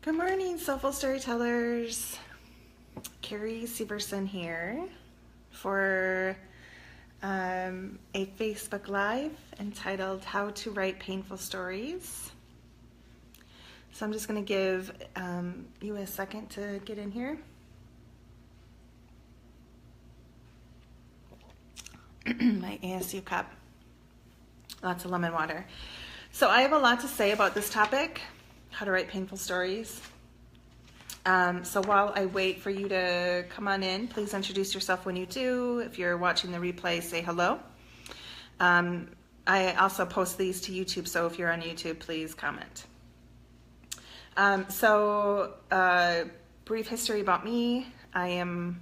Good morning, Soulful Storytellers. Carrie Severson here for a Facebook Live entitled How to Write Painful Stories. So I'm just going to give you a second to get in here. My ASU cup. Lots of lemon water. So I have a lot to say about this topic, how to write painful stories. So while I wait for you to come on in, please introduce yourself when you do. If you're watching the replay, say hello. I also post these to YouTube, so if you're on YouTube, please comment. Brief history about me. I am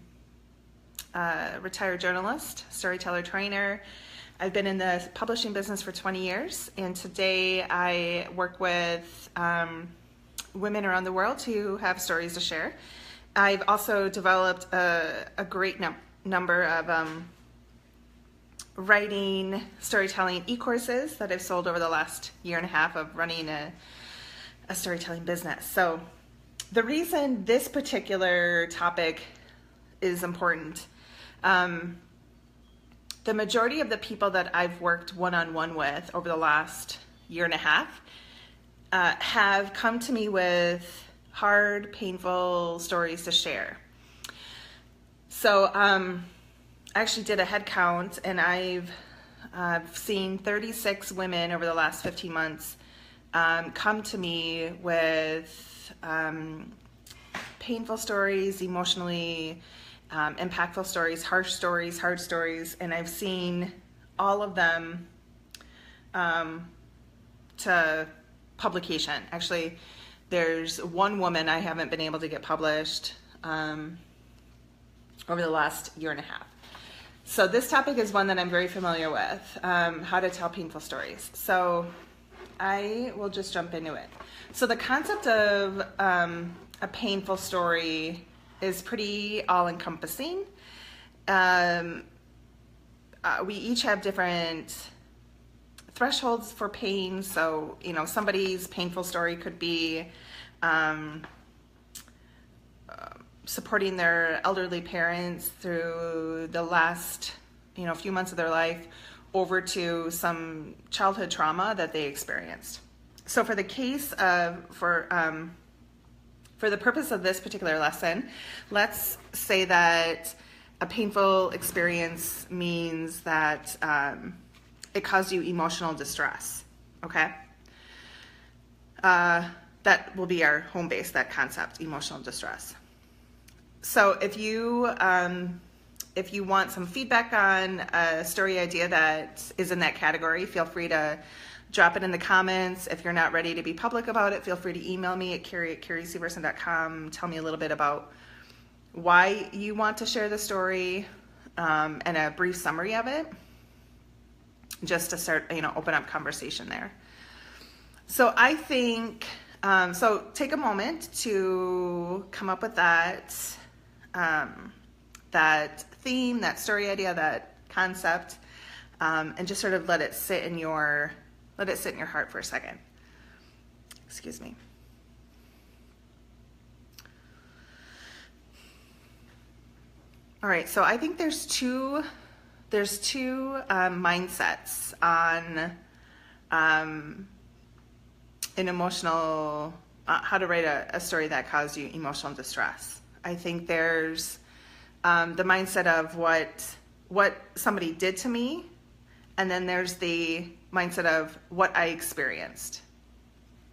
a retired journalist, storyteller trainer. I've been in the publishing business for 20 years, and today I work with women around the world who have stories to share. I've also developed a great number of writing, storytelling e-courses that I've sold over the last year and a half of running a storytelling business. So the reason this particular topic is important, the majority of the people that I've worked one-on-one with over the last year and a half have come to me with hard, painful stories to share. So I actually did a head count, and I've seen 36 women over the last 15 months come to me with painful stories, emotionally impactful stories, harsh stories, hard stories, and I've seen all of them to publication. Actually, there's one woman I haven't been able to get published over the last year and a half. So this topic is one that I'm very familiar with, how to tell painful stories. So I will just jump into it. So the concept of a painful story is pretty all-encompassing. We each have different thresholds for pain. So, somebody's painful story could be supporting their elderly parents through the last, few months of their life, over to some childhood trauma that they experienced. So for the case of, for the purpose of this particular lesson, let's say that a painful experience means that it caused you emotional distress, okay? That will be our home base, that concept, emotional distress. So if you want some feedback on a story idea that is in that category, feel free to drop it in the comments. If you're not ready to be public about it, feel free to email me at carrie@carrieseverson.com. Tell me a little bit about why you want to share the story and a brief summary of it, just to start, open up conversation there. So I think, so take a moment to come up with that theme, that story idea, that concept, and just sort of let it sit in your heart for a second. Excuse me. All right, so I think there's two mindsets on an emotional, how to write a story that caused you emotional distress. I think there's the mindset of what somebody did to me, and then there's the mindset of what I experienced.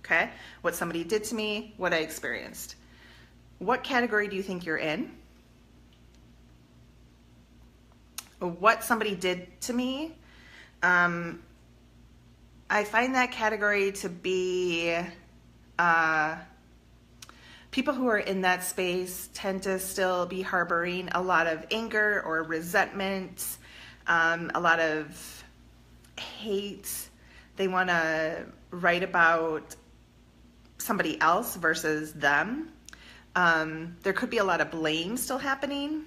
Okay? What somebody did to me, what I experienced. What category do you think you're in? What somebody did to me, I find that category to be people who are in that space tend to still be harboring a lot of anger or resentment, a lot of hate. They want to write about somebody else versus them. There could be a lot of blame still happening.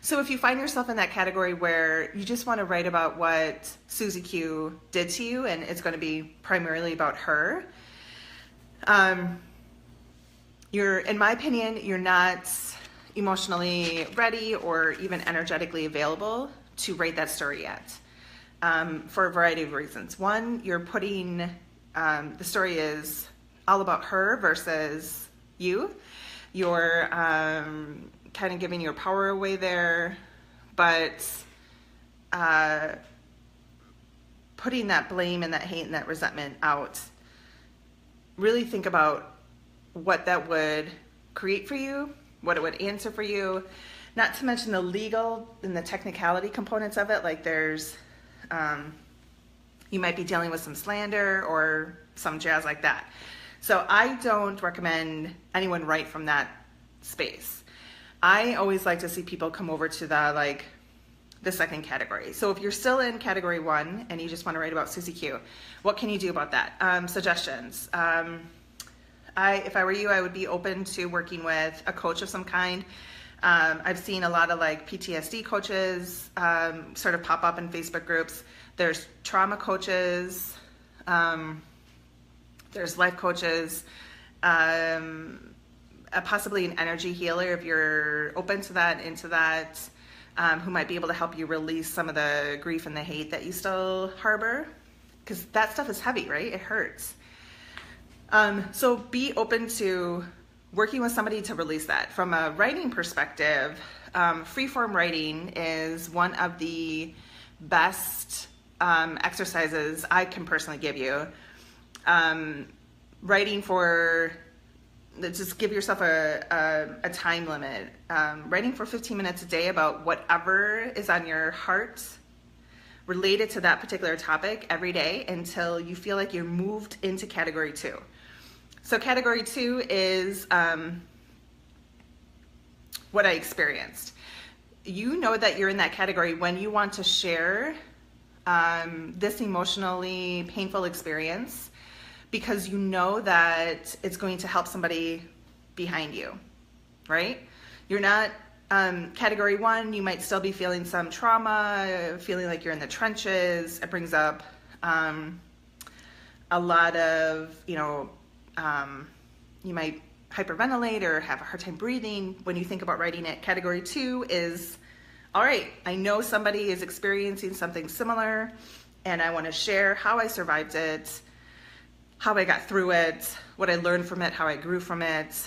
So if you find yourself in that category where you just want to write about what Susie Q did to you, and it's going to be primarily about her, in my opinion, you're not emotionally ready or even energetically available to write that story yet, for a variety of reasons. One, you're putting, the story is all about her versus you. You're kind of giving your power away there, but putting that blame and that hate and that resentment out. Really think about what that would create for you, what it would answer for you, not to mention the legal and the technicality components of it. Like there's, you might be dealing with some slander or some jazz like that. So I don't recommend anyone write from that space. I always like to see people come over to the second category. So if you're still in category 1 and you just want to write about Susie Q, what can you do about that? Suggestions. If I were you, I would be open to working with a coach of some kind. I've seen a lot of PTSD coaches sort of pop up in Facebook groups. There's trauma coaches. There's life coaches. Possibly an energy healer if you're open to that, into that, who might be able to help you release some of the grief and the hate that you still harbor, because that stuff is heavy, right? It hurts. So be open to working with somebody to release that. From a writing perspective, freeform writing is one of the best exercises I can personally give you. Writing for, just give yourself a time limit. Writing for 15 minutes a day about whatever is on your heart related to that particular topic every day until you feel like you're moved into category 2. So category 2 is what I experienced. You know that you're in that category when you want to share this emotionally painful experience, because you know that it's going to help somebody behind you, right? You're not, category 1, you might still be feeling some trauma, feeling like you're in the trenches. It brings up a lot of, you might hyperventilate or have a hard time breathing when you think about writing it. Category 2 is, all right, I know somebody is experiencing something similar and I want to share how I survived it, how I got through it, what I learned from it, how I grew from it.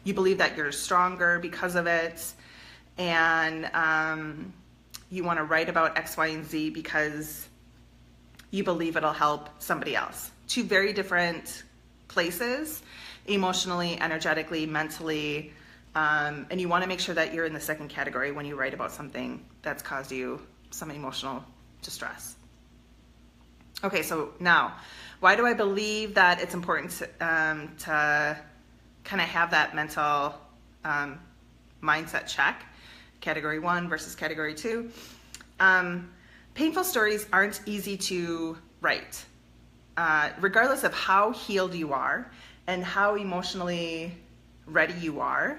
You believe that you're stronger because of it, and you want to write about X, Y, and Z because you believe it'll help somebody else. 2 very different places, emotionally, energetically, mentally, and you want to make sure that you're in the second category when you write about something that's caused you some emotional distress. Okay, so now, why do I believe that it's important to kind of have that mental mindset check? Category 1 versus category 2. Painful stories aren't easy to write. Regardless of how healed you are and how emotionally ready you are,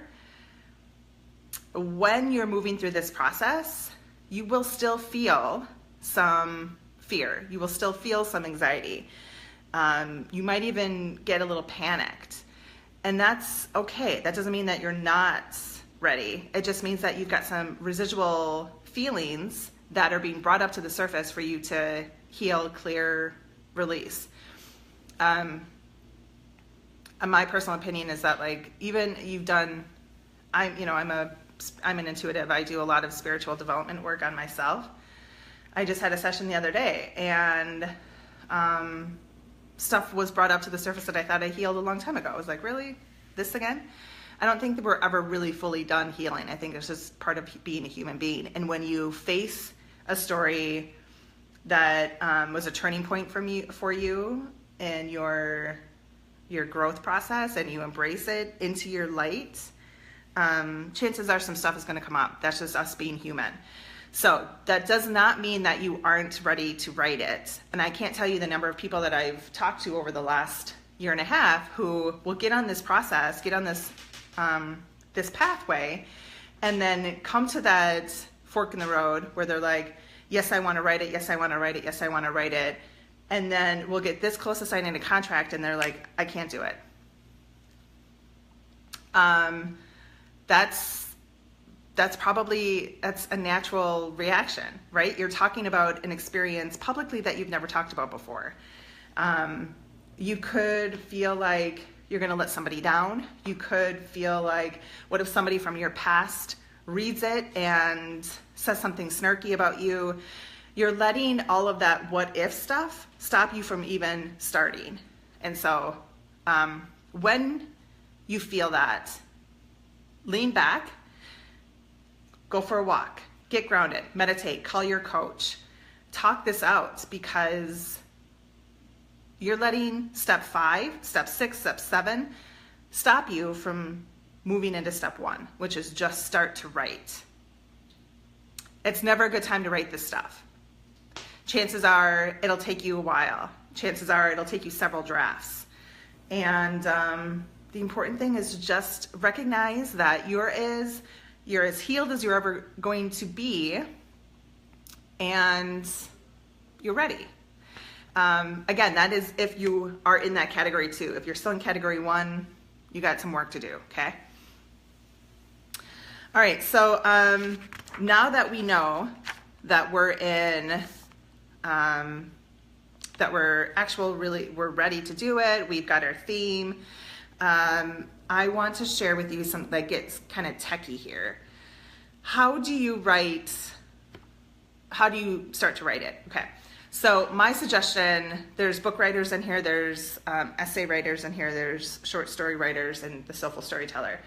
when you're moving through this process, you will still feel some fear. You will still feel some anxiety. You might even get a little panicked. And that's okay. That doesn't mean that you're not ready. It just means that you've got some residual feelings that are being brought up to the surface for you to heal, clear, release. My personal opinion is that even you've done, I'm an intuitive. I do a lot of spiritual development work on myself. I just had a session the other day, and stuff was brought up to the surface that I thought I healed a long time ago. I was like, really? This again? I don't think that we're ever really fully done healing. I think it's just part of being a human being. And when you face a story that was a turning point for you in your growth process, and you embrace it into your light, chances are some stuff is going to come up. That's just us being human. So that does not mean that you aren't ready to write it. And I can't tell you the number of people that I've talked to over the last year and a half who will get on this process, get on this this pathway, and then come to that fork in the road where they're like, yes, I want to write it. Yes, I want to write it. Yes, I want to write it. And then we'll get this close to signing a contract and they're like, I can't do it. That's a natural reaction, right? You're talking about an experience publicly that you've never talked about before. You could feel like you're going to let somebody down. You could feel like, what if somebody from your past reads it and says something snarky about you? You're letting all of that what if stuff stop you from even starting. And so when you feel that, lean back, go for a walk, get grounded, meditate, call your coach, talk this out, because you're letting step 5, step 6, step 7 stop you from moving into step 1, which is just start to write. It's never a good time to write this stuff. Chances are it'll take you a while. Chances are it'll take you several drafts. And the important thing is to just recognize that you're as healed as you're ever going to be, and you're ready. Again, that is if you are in that category 2. If you're still in category 1, you got some work to do, okay? All right, so now that we know that we're in, that we're ready to do it, we've got our theme, I want to share with you something that gets kind of techie here. How do you start to write it? Okay, so my suggestion, there's book writers in here, there's essay writers in here, there's short story writers, and the Soulful Storyteller.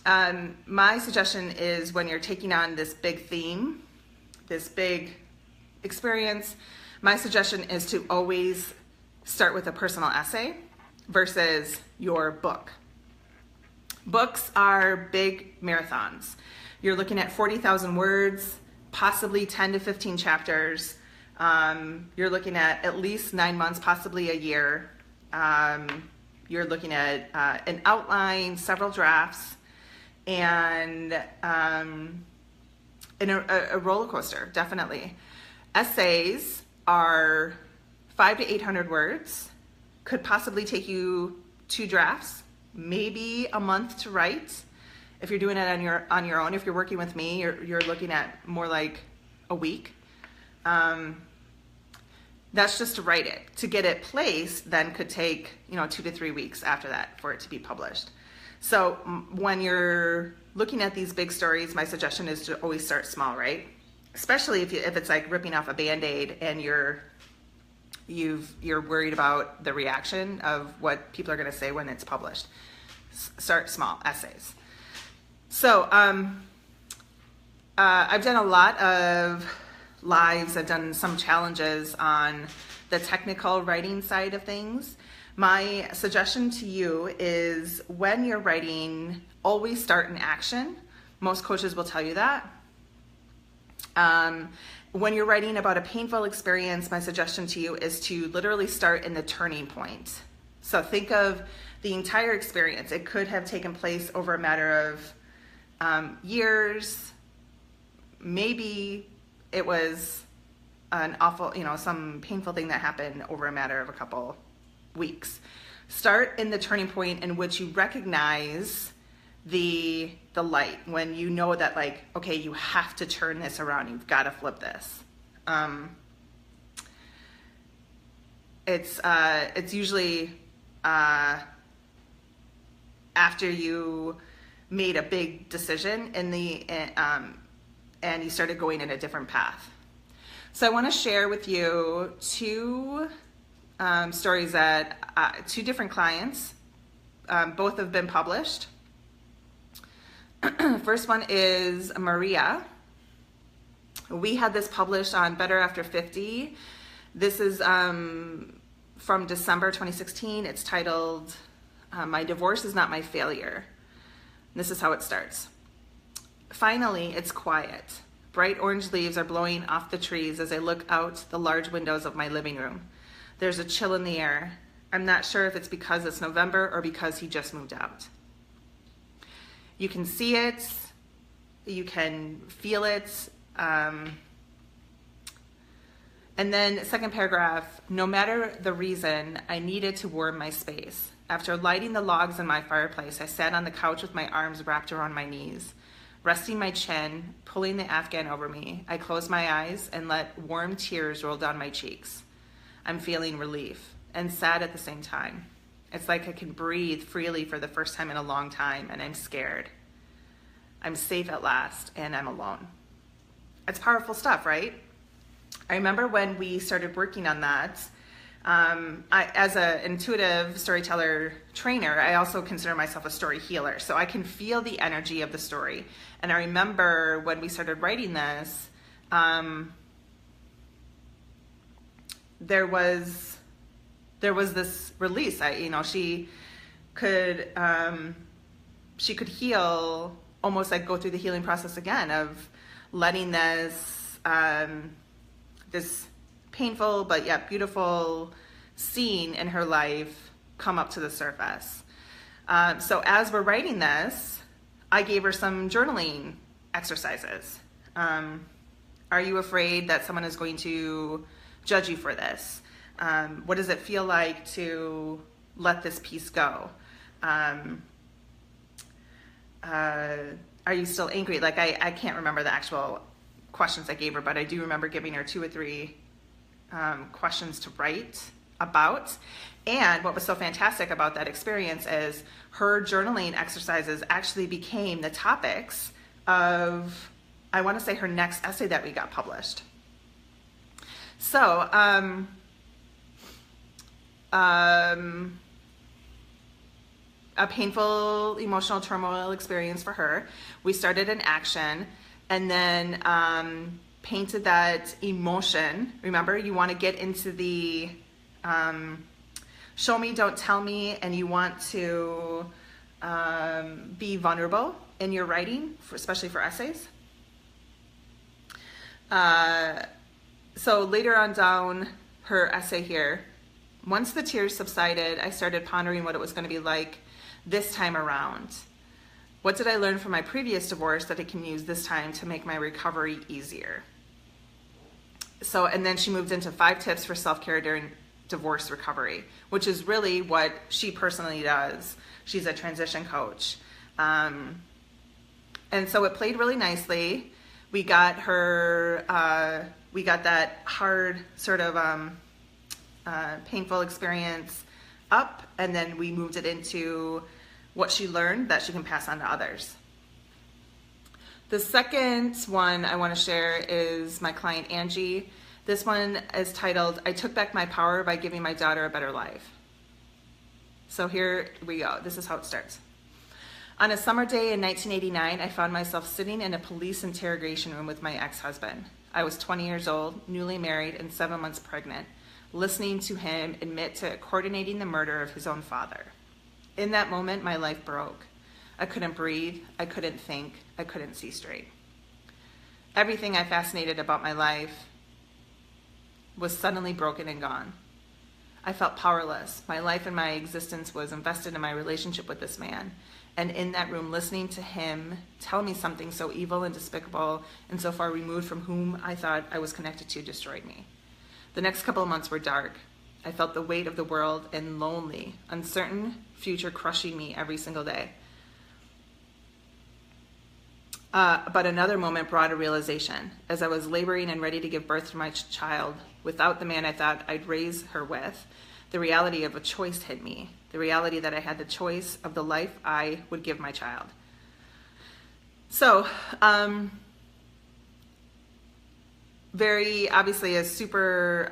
My suggestion is when you're taking on this big theme, this big experience, my suggestion is to always start with a personal essay versus your book. Books are big marathons. You're looking at 40,000 words, possibly 10 to 15 chapters. You're looking at least 9 months, possibly a year. You're looking at an outline, several drafts, and a roller coaster, definitely. Essays are 500 to 800 words, could possibly take you 2 drafts, maybe a month to write. If you're doing it on your own, if you're working with me, you're looking at more like a week. That's just to write it. To get it placed then could take 2 to 3 weeks after that for it to be published. So when you're looking at these big stories, my suggestion is to always start small, right? Especially if it's like ripping off a Band-Aid and you're worried about the reaction of what people are going to say when it's published. Start small, essays. So I've done a lot of lives. I've done some challenges on the technical writing side of things. My suggestion to you is when you're writing, always start in action. Most coaches will tell you that. When you're writing about a painful experience, my suggestion to you is to literally start in the turning point. So think of the entire experience. It could have taken place over a matter of years. Maybe it was an awful, some painful thing that happened over a matter of a couple weeks. Start in the turning point in which you recognize the light, when you know that, like, okay, you have to turn this around, you've got to flip this. It's usually after you made a big decision and you started going in a different path. So I want to share with you 2 stories that 2 different clients, both have been published. First one is Maria. We had this published on Better After 50. This is from December 2016. It's titled, My Divorce is Not My Failure. This is how it starts. Finally, it's quiet. Bright orange leaves are blowing off the trees as I look out the large windows of my living room. There's a chill in the air. I'm not sure if it's because it's November or because he just moved out. You can see it You can feel it. And then second paragraph, no matter the reason, I needed to warm my space. After lighting the logs in my fireplace, I sat on the couch with my arms wrapped around my knees. Resting my chin, pulling the Afghan over me, I closed my eyes and let warm tears roll down my cheeks. I'm feeling relief and sad at the same time. It's like I can breathe freely for the first time in a long time, and I'm scared. I'm safe at last, and I'm alone. It's powerful stuff, right? I remember when we started working on that, as an intuitive storyteller trainer, I also consider myself a story healer. So I can feel the energy of the story. And I remember when we started writing this, there was this release. She could heal, almost like go through the healing process again of letting this painful but yet beautiful scene in her life come up to the surface. So as we're writing this, I gave her some journaling exercises. Are you afraid that someone is going to judge you for this? What does it feel like to let this piece go? Are you still angry? Like I can't remember the actual questions I gave her, but I do remember giving her 2 or 3 questions to write about. And what was so fantastic about that experience is her journaling exercises actually became the topics of, I want to say, her next essay that we got published. So, a painful emotional turmoil experience for her. We started an action and then painted that emotion. Remember, you want to get into the show me, don't tell me, and you want to be vulnerable in your writing, especially for essays. So later on down her essay here, once the tears subsided, I started pondering what it was going to be like this time around. What did I learn from my previous divorce that I can use this time to make my recovery easier? So, and then she moved into 5 tips for self-care during divorce recovery, which is really what she personally does. She's a transition coach. And so it played really nicely. We got her, we got that hard sort of painful experience up, and then we moved it into what she learned that she can pass on to others. The second one I want to share is my client Angie. This one is titled, I Took Back My Power by Giving My Daughter a Better Life. So here we go. This is how it starts. On a summer day in 1989, I found myself sitting in a police interrogation room with my ex-husband. I was 20 years old, newly married, and 7 months pregnant, listening to him admit to coordinating the murder of his own father. In that moment, my life broke. I couldn't breathe, I couldn't think, I couldn't see straight. Everything I fascinated about my life was suddenly broken and gone. I felt powerless. My life and my existence was invested in my relationship with this man. And in that room, listening to him tell me something so evil and despicable and so far removed from whom I thought I was connected to destroyed me. The next couple of months were dark. I felt the weight of the world and lonely, uncertain future crushing me every single day. But another moment brought a realization. As I was laboring and ready to give birth to my child, without the man I thought I'd raise her with, the reality of a choice hit me. The reality that I had the choice of the life I would give my child. So, very obviously a super,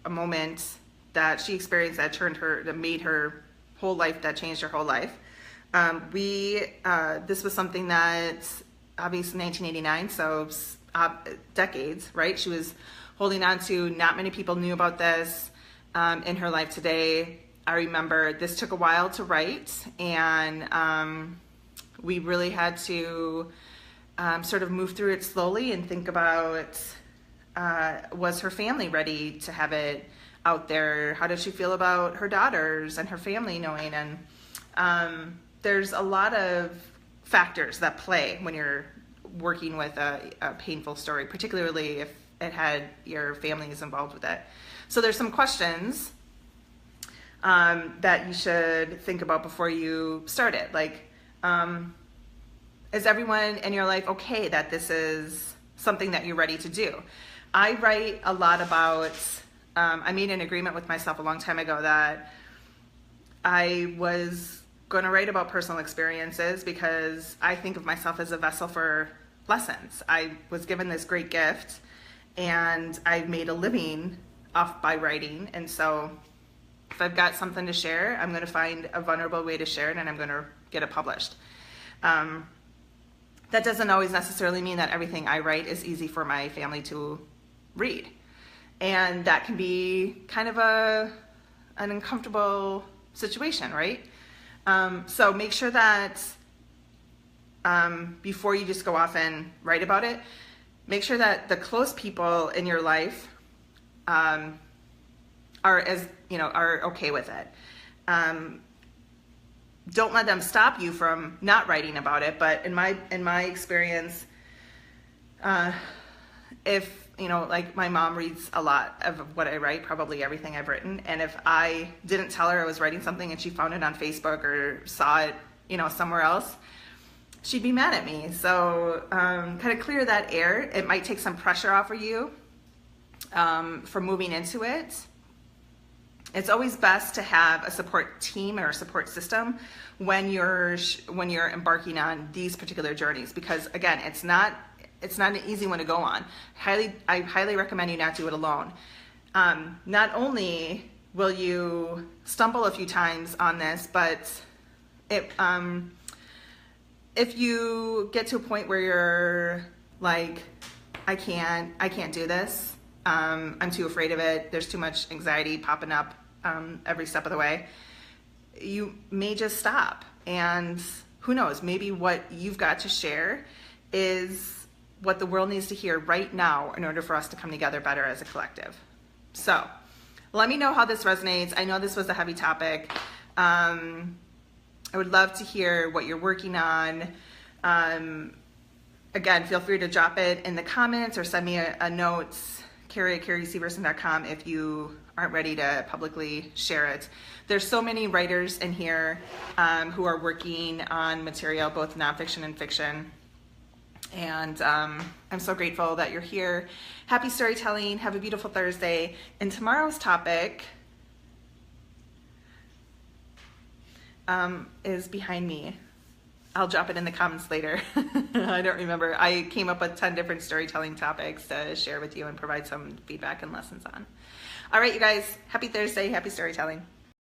a moment that she experienced that made her whole life, that changed her whole life. This was something that obviously 1989, so decades, right? She was holding on to. Not many people knew about this in her life today. I remember this took a while to write, and we really had to sort of move through it slowly and think about, was her family ready to have it out there? How does she feel about her daughters and her family knowing? And there's a lot of factors that play when you're working with a painful story, particularly if it had your family is involved with it. So there's some questions that you should think about before you start it. Like, is everyone in your life okay that this is something that you're ready to do? I write a lot about, I made an agreement with myself a long time ago that I was going to write about personal experiences because I think of myself as a vessel for lessons. I was given this great gift and I've made a living off by writing. And so if I've got something to share, I'm going to find a vulnerable way to share it and I'm going to get it published. That doesn't always necessarily mean that everything I write is easy for my family to read. And that can be kind of an uncomfortable situation, right? So make sure that before you just go off and write about it, make sure that the close people in your life are okay with it. Don't let them stop you from not writing about it. But in my experience, if like my mom reads a lot of what I write, probably everything I've written, and if I didn't tell her I was writing something and she found it on Facebook or saw it, somewhere else, she'd be mad at me. So kind of clear that air. It might take some pressure off of you for moving into it. It's always best to have a support team or a support system when you're embarking on these particular journeys, because again, it's not an easy one to go on. I highly recommend you not do it alone. Not only will you stumble a few times on this, but if you get to a point where you're like, I can't do this, I'm too afraid of it, there's too much anxiety popping up every step of the way, you may just stop. And who knows, maybe what you've got to share is what the world needs to hear right now in order for us to come together better as a collective. So let me know how this resonates. I know this was a heavy topic. I would love to hear what you're working on. Again, feel free to drop it in the comments or send me a note, Carrie@carrieseverson.com, if you aren't ready to publicly share it. There's so many writers in here who are working on material, both nonfiction and fiction. And I'm so grateful that you're here. Happy storytelling. Have a beautiful Thursday. And tomorrow's topic is behind me. I'll drop it in the comments later. I don't remember. I came up with 10 different storytelling topics to share with you and provide some feedback and lessons on. All right, you guys. Happy Thursday. Happy storytelling.